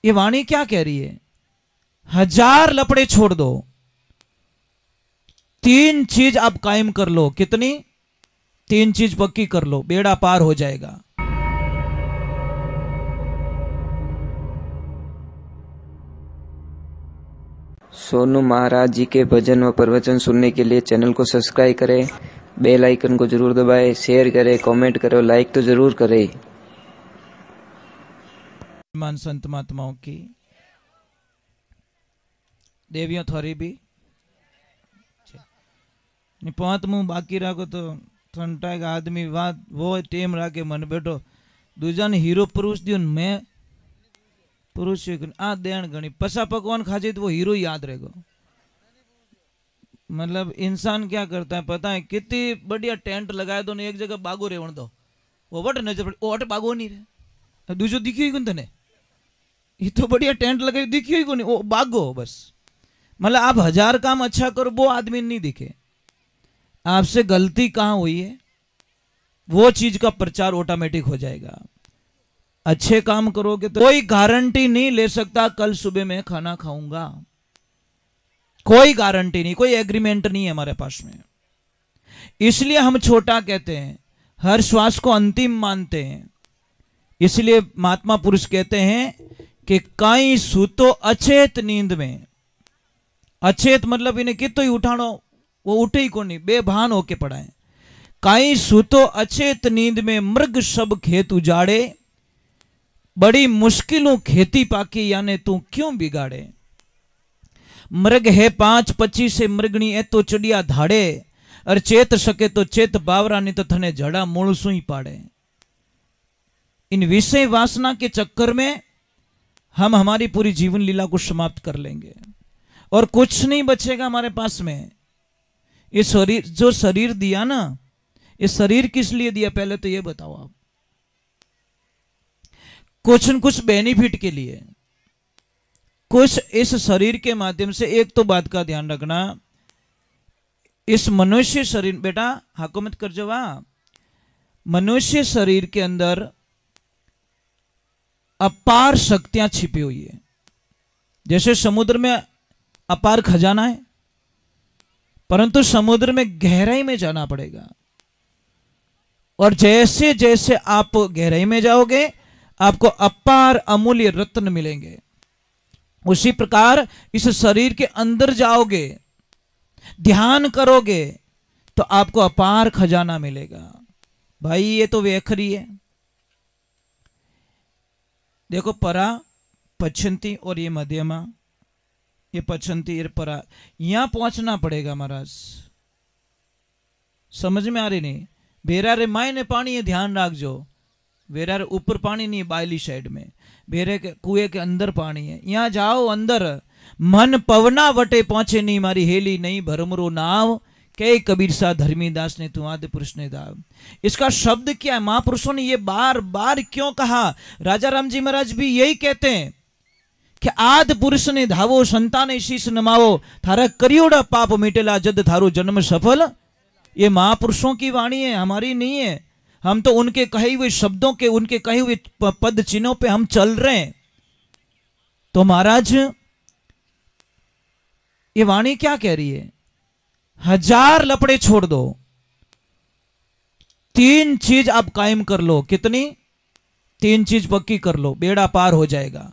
ये वाणी क्या कह रही है? 1000 लपड़े छोड़ दो, 3 चीज आप कायम कर लो। कितनी? 3 चीज पक्की कर लो, बेड़ा पार हो जाएगा। सोनू महाराज जी के भजन व प्रवचन सुनने के लिए चैनल को सब्सक्राइब करें, बेल आइकन को जरूर दबाएं, शेयर करें, कमेंट करें, लाइक तो जरूर करें। मान संत महात्माओं की, देवियों थोड़ी भी पांच मुंह बाकी राखो तो ठंडा का आदमी बात वो टेम राखे मन बैठो दूजा ने हीरो पुरुष दियो मैं पुरुष आ देण गणी पसा पकवान खाजे तो वो हीरो याद रहेगा। मतलब इंसान क्या करता है पता है? कितनी बढ़िया टेंट लगाए दो ने एक जगह बागो रेवण दो, वो वट नजर पड़े ओ वट बागो नहीं रहे, दूजो दिखियो ही तने, ये तो बढ़िया टेंट लगाई दिखियो ही को नहीं, वो बागो बस। मतलब आप 1000 काम अच्छा करो वो आदमी नहीं दिखे, आपसे गलती कहां हुई है वो चीज का प्रचार ऑटोमेटिक हो जाएगा। अच्छे काम करोगे तो कोई गारंटी नहीं ले सकता कल सुबह मैं खाना खाऊंगा, कोई गारंटी नहीं, कोई एग्रीमेंट नहीं है हमारे पास में। इसलिए हम छोटा कहते हैं, हर श्वास को अंतिम मानते हैं। इसलिए महात्मा पुरुष कहते हैं कि काई सूतो अचेत नींद में। अचेत मतलब इन्हें कितो ही उठानो वो उठे ही को नहीं, बेभान होके पड़ा है। काई सूतो अचेत नींद में मृग सब खेत उजाड़े, बड़ी मुश्किलों खेती पाकी यानी तू क्यों बिगाड़े। मृग है 5-25 से मृगणी ए तो चढ़िया धाड़े, और चेत सके तो चेत बावरा नहीं तो थने जड़ा मूलसू ही पाड़े। इन विषय वासना के चक्कर में हम हमारी पूरी जीवन लीला को समाप्त कर लेंगे और कुछ नहीं बचेगा हमारे पास में। ये शरीर जो शरीर दिया ना, ये शरीर किस लिए दिया पहले तो ये बताओ आप? कुछ न कुछ बेनिफिट के लिए, कुछ इस शरीर के माध्यम से। एक तो बात का ध्यान रखना, इस मनुष्य शरीर, बेटा हाको मत कर जो, मनुष्य शरीर के अंदर अपार शक्तियां छिपी हुई है। जैसे समुद्र में अपार खजाना है, परंतु समुद्र में गहराई में जाना पड़ेगा, और जैसे जैसे आप गहराई में जाओगे आपको अपार अमूल्य रत्न मिलेंगे। उसी प्रकार इस शरीर के अंदर जाओगे, ध्यान करोगे तो आपको अपार खजाना मिलेगा। भाई ये तो वेखरी है, देखो परा पछंती और ये मध्यमा, ये पछंती ये परा, यहां पहुंचना पड़ेगा महाराज। समझ में आ रही नहीं? बेरा रे माय ने पानी है, ध्यान राख जो, बेरा रे ऊपर पानी नहीं, बायली साइड में, बेरे के कुएं के अंदर पानी है। यहां जाओ अंदर, मन पवना वटे पहुंचे नहीं, मारी हेली नहीं भरमरो नाव, के कबीर सा धर्मीदास ने तू आदि पुरुष ने दाव। इसका शब्द क्या है? महापुरुषों ने ये बार बार क्यों कहा? राजा राम जी महाराज भी यही कहते हैं कि आदि पुरुष ने धावो, संताने शीश नमावो, थारा करियोड़ा पाप मिटेला, जद थारो जन्म सफल। ये महापुरुषों की वाणी है, हमारी नहीं है। हम तो उनके कहे हुए शब्दों के, उनके कहे हुए पद चिन्हों पे हम चल रहे हैं। तो महाराज ये वाणी क्या कह रही है? 1000 लपड़े छोड़ दो, 3 चीज आप कायम कर लो। कितनी? 3 चीज पक्की कर लो, बेड़ा पार हो जाएगा।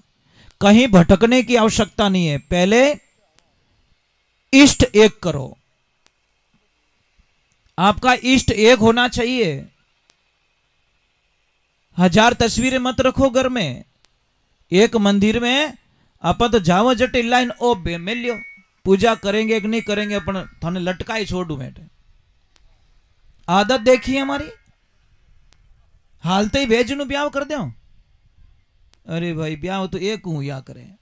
कहीं भटकने की आवश्यकता नहीं है। पहले इष्ट एक करो, आपका इष्ट एक होना चाहिए। 1000 तस्वीरें मत रखो घर में। एक मंदिर में अपन तो जाओ जट लाइन ओ मिलियो, पूजा करेंगे कि नहीं करेंगे अपन थाने लटकाई छोड़ू बैठे। आदत देखी हमारी, हालते ही भेज नु ब्याह कर दो। अरे भाई ब्याह तो एक हूं या करें।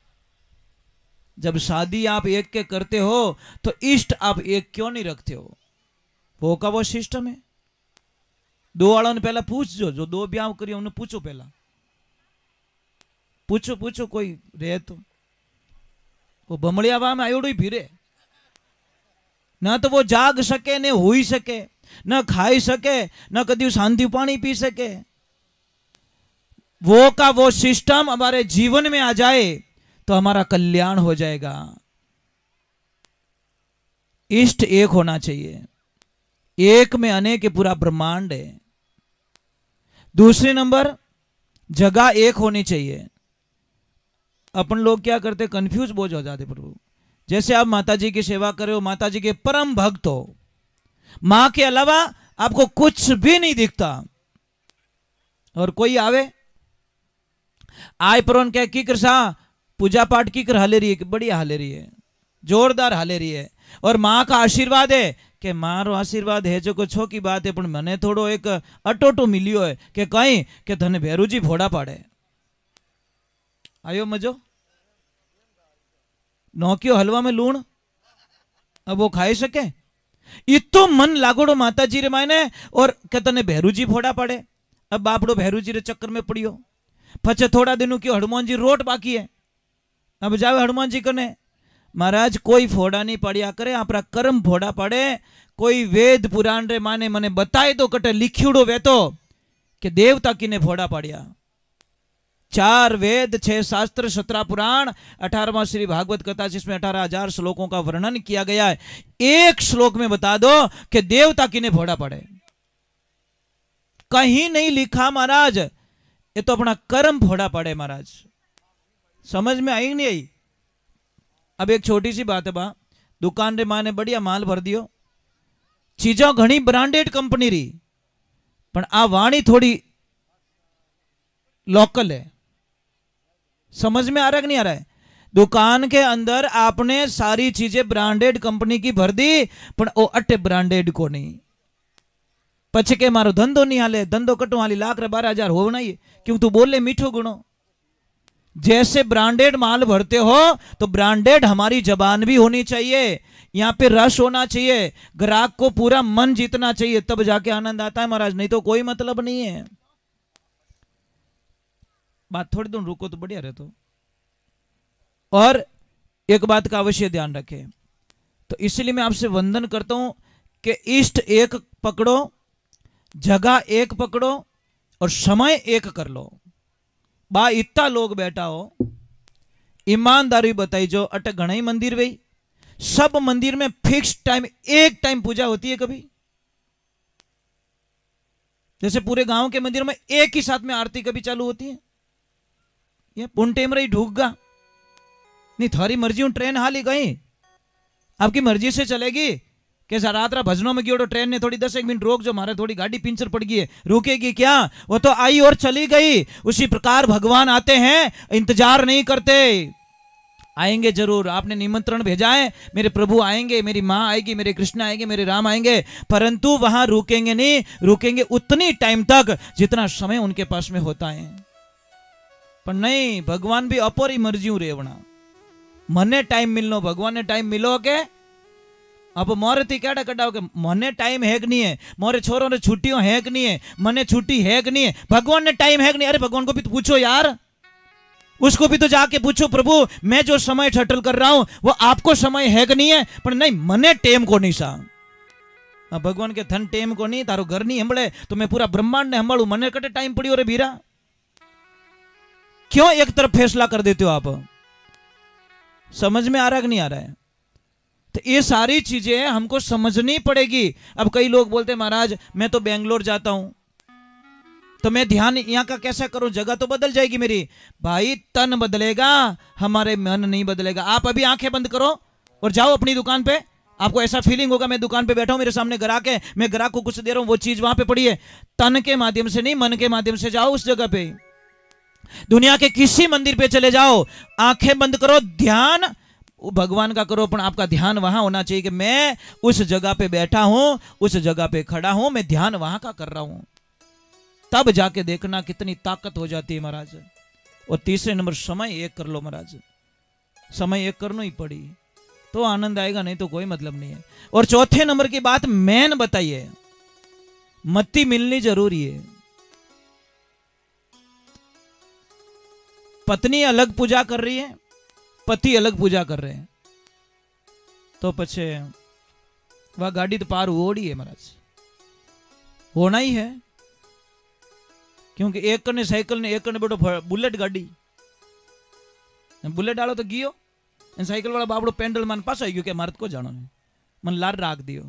जब शादी आप एक के करते हो तो इष्ट आप एक क्यों नहीं रखते हो? वो का वो सिस्टम है। 2 वालों ने पहला पूछ जो 2 ब्याह करिए उन्हें पूछो, पहला पूछो कोई रहे तो। वो बमड़िया वाह में आयोड़ो ही फिरे ना, तो वो जाग सके ने हुई सके, न खाई सके, न कदी शांति पानी पी सके। वो का वो सिस्टम हमारे जीवन में आ जाए तो हमारा कल्याण हो जाएगा। इष्ट एक होना चाहिए, एक में अनेक ये पूरा ब्रह्मांड है। दूसरे नंबर, जगह एक होनी चाहिए। अपन लोग क्या करते, कंफ्यूज बहुत हो जाते प्रभु। जैसे आप माता जी की सेवा कर रहे हो, माता जी के परम भक्त हो, मां के अलावा आपको कुछ भी नहीं दिखता, और कोई आवे आय पर क्या की कर सा पूजा पाठ की कर हाले रही है, बढ़िया हाले रही है, जोरदार हाले रही है, और मां का आशीर्वाद है कि मारो आशीर्वाद है जो को छो की बात है, पण मने थोड़ो एक अटोटो मिलियो है कि कहीं के धने भैरूजी भोड़ा पाड़े। आयो मजो, नौकियो हलवा में लूण, अब वो खाई सके? इतो मन लागोड़ो माता जी रे मायने, और के तने भैरूजी भोड़ा पड़े। अब बापड़ो भैरूजी रे चक्कर में पड़ियो। पछे थोड़ा दिनों की हनुमान जी रोट बाकी है, अब जावे हनुमान जी कने, महाराज कोई फोड़ा नहीं पड़िया करे, आपरा कर्म फोड़ा पड़े। कोई वेद पुराण रे माने मने बताए तो कटे लिख्यूड़ो वे तो कि देवता किने फोड़ा पड़िया। 4 वेद, 6 शास्त्र, 17 पुराण, 18वां श्री भागवत कथा जिसमें 18,000 श्लोकों का वर्णन किया गया है। एक श्लोक में बता दो कि देवता किने फोड़ा पड़े, कहीं नहीं लिखा महाराज। ये तो अपना कर्म फोड़ा पड़े महाराज। समझ में आई नहीं आई? अब एक छोटी सी बात है बा, दुकान रे मां ने बढ़िया माल भर दियो, चीजों घनी ब्रांडेड कंपनी री, पण आ वाणी थोड़ी लोकल है। समझ में आ रहा है कि नहीं आ रहा है? दुकान के अंदर आपने सारी चीजें ब्रांडेड कंपनी की भर दी, पण ओ अटे ब्रांडेड को नहीं। पछे के मारो धंधो नहीं हाले, धंधो कटो हाली, लाख रे 12,000 हो नहीं, क्यों तू बोले मीठो गुणो। जैसे ब्रांडेड माल भरते हो तो ब्रांडेड हमारी जबान भी होनी चाहिए, यहाँ पे रस होना चाहिए, ग्राहक को पूरा मन जीतना चाहिए, तब जाके आनंद आता है महाराज, नहीं तो कोई मतलब नहीं है। बात थोड़ी दूर रुको तो बढ़िया रहते। और एक बात का अवश्य ध्यान रखें, तो इसलिए मैं आपसे वंदन करता हूं कि इष्ट एक पकड़ो, जगह एक पकड़ो, और समय एक कर लो। बा इतना लोग बैठा हो, ईमानदारी बताई जो अटक घना ही मंदिर भाई, सब मंदिर में फिक्स टाइम, एक टाइम पूजा होती है कभी? जैसे पूरे गांव के मंदिर में एक ही साथ में आरती कभी चालू होती है? ये पुन टेम रही ढूकगा नहीं, थारी मर्जी हूं ट्रेन हाली गई, आपकी मर्जी से चलेगी कि रात भजनों में गयो तो ट्रेन ने थोड़ी 10-1 मिनट रोक जो, हमारे थोड़ी गाड़ी पिंचर पड़ गई है, रुकेगी क्या? वो तो आई और चली गई। उसी प्रकार भगवान आते हैं, इंतजार नहीं करते, आएंगे जरूर। आपने निमंत्रण भेजा है, मेरे प्रभु आएंगे, मेरी माँ आएगी, मेरे कृष्ण आएंगे, मेरे राम आएंगे, परंतु वहां रुकेंगे नहीं, रुकेंगे उतनी टाइम तक जितना समय उनके पास में होता है। पर नहीं, भगवान भी अपरी मर्जी रेवना, मने टाइम मिलनो, भगवान ने टाइम मिलो के अब मोरे थी क्या कटाओ के मने टाइम है कि नहीं है, मोरे छोरों ने छुट्टियों है कि नहीं है, मने छुट्टी है कि नहीं है, भगवान ने टाइम है कि नहीं? अरे भगवान को भी तो पूछो यार, उसको भी तो जाके पूछो, प्रभु मैं जो समय छटल कर रहा हूं वो आपको समय है कि नहीं है? पर नहीं, मने टेम को नहीं सा। भगवान के धन टेम को नहीं, तारो घर नहीं हंबड़े तो मैं पूरा ब्रह्मांड ने हंबाड़ू, मने कटे टाइम पड़ी रे भीरा। क्यों एक तरफ फैसला कर देते हो आप? समझ में आ रहा है कि नहीं आ रहा है? तो ये सारी चीजें हमको समझनी पड़ेगी। अब कई लोग बोलते हैं महाराज मैं तो बेंगलोर जाता हूं तो मैं ध्यान यहां का कैसा करूं, जगह तो बदल जाएगी मेरी। भाई तन बदलेगा, हमारे मन नहीं बदलेगा। आप अभी आंखें बंद करो और जाओ अपनी दुकान पे, आपको ऐसा फीलिंग होगा मैं दुकान पे बैठा हूं, मेरे सामने ग्राहक है, मैं ग्राहक को कुछ दे रहा हूं, वो चीज वहां पे पड़ी है। तन के माध्यम से नहीं, मन के माध्यम से जाओ उस जगह पे। दुनिया के किसी मंदिर पे चले जाओ, आंखें बंद करो, ध्यान भगवान का करो, पर आपका ध्यान वहां होना चाहिए कि मैं उस जगह पे बैठा हूं, उस जगह पे खड़ा हूं, मैं ध्यान वहां का कर रहा हूं। तब जाके देखना कितनी ताकत हो जाती है महाराज। और तीसरे नंबर, समय एक कर लो महाराज, समय एक करना ही पड़ी तो आनंद आएगा, नहीं तो कोई मतलब नहीं है। और चौथे नंबर की बात मैन बताइए, मत्ती मिलनी जरूरी है। पत्नी अलग पूजा कर रही है, पति अलग पूजा कर रहे हैं, तो पछे वह गाड़ी तो पार ओड़ी है महाराज, होना ही है। क्योंकि एक कने साइकिल ने एक कने बेटो बुलेट गाड़ी बुलेट आलो तो गियो साइकिल वाला बाबड़ो पेंडल मन पास आई गयो के मारत को जानो मन लार राख दियो।